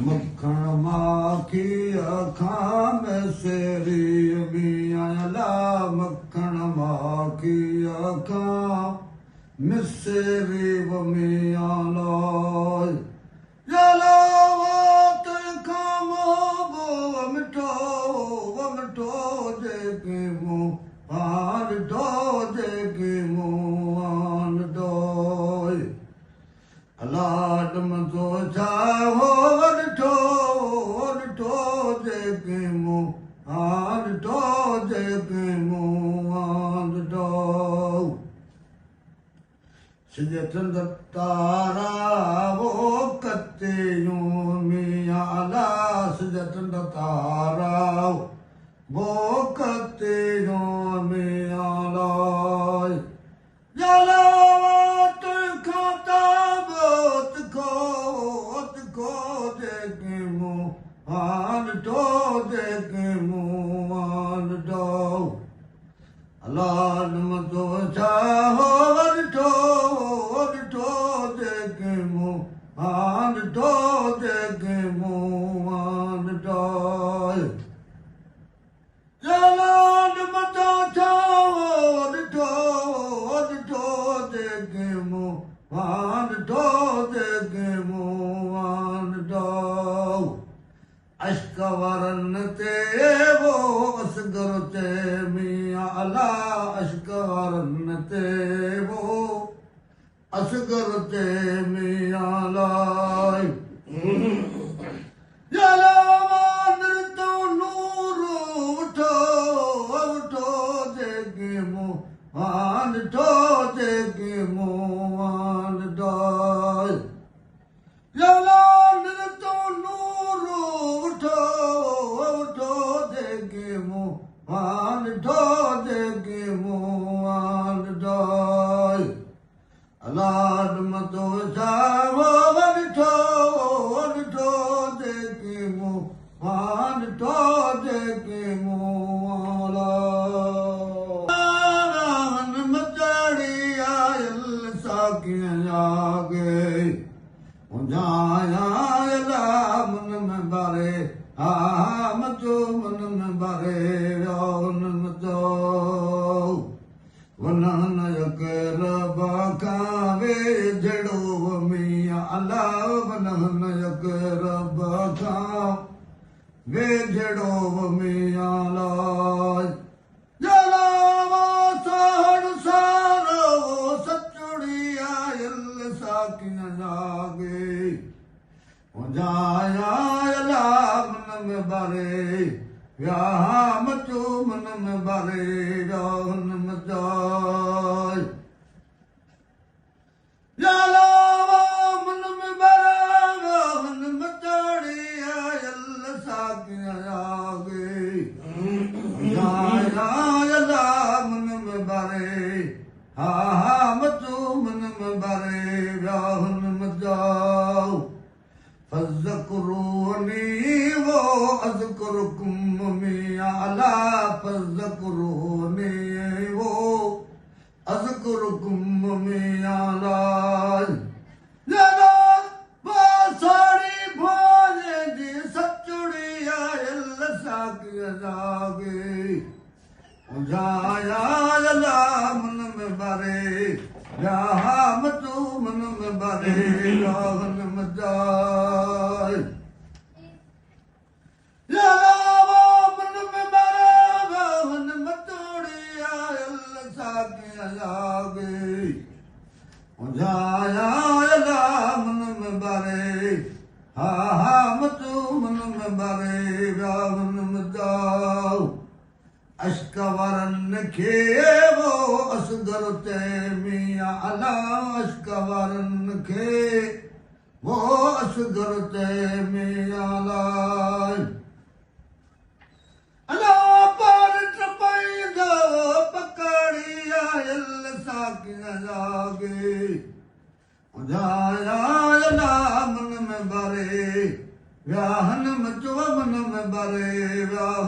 मक्खण माखी अखां में सेरी मियां अला मक्खण माखी अखां में सेरी मियां लाय जला खां वो मिठो जेके मुँह पान ढो जेके मुँह डोय अलाड मतो जाओ ढो जेके मुँह पान ढो जेके मुँह डो सिजतंद तारा वो कते यूं मियां अला सिजतंद तारा वो कते यूं मियां लाय जला खाता बोत खो देके मुँह पान ढो देके मुँह डो अलाद मतो जाओ ढो देके मुँह पान ढो देके मुँह डोय जलाद मतो जाओ ढो देके मुँह पान ढो देके मुँह डो अश्क वरन ते वो असगर ते मियां अला अश्क वरन ते वो असगर ते मियां लाय जलावान तो नूर उठो देके मुँह पान ढो देके मुँह डोय जलावान तो नूर उठो देके मुँह पान ढो देके मुँह डोय अलाद मतो जाओ ढो देके मुँह पान ढो देके मुँह लान मचड़ी आयल साकियां आगे उजाया मन में बारे मचो मन में बारे रौन मचो वनन यकर बाखावे जड़ो मियां अला वनन यकर बाखावे जड़ो मियां लाय जलावा साड़ सारो सचुड़ी आयल साकियां जागे जाया अला मन में बारे व्याह मचो मन में बारे रौन मचाय जलावा मन में बारे रौन मचाड़ी आयल साकियां आगे जाया अला मन में बारे मचो मन में बारे रौन मचाओ फज़्कुरूनी वो अज़्कुरुकुम मियां अला फज़्कुरूनी वो अज़्कुरुकुम मियां लाय जला साड़ी भोले दी सचुड़ी आयल साकियां जागे जाया अला मन में बारे जहा मचो मन में बारे रावण मचाय जलावा मन में बारे रावण मचोड़ी आयल साकियां जागे जाया अला मन में बारे मचो मन में बारे रावण मचाओ अश्क वरन खे वो असगर ते मियां अला अश्क वरन खे वो असगर ते मियां लाय अला पार टपाईंदो पकड़ी आयल साकियां जागे जाया अला मन में बारे व्याहन मचो मन में बारे व्याह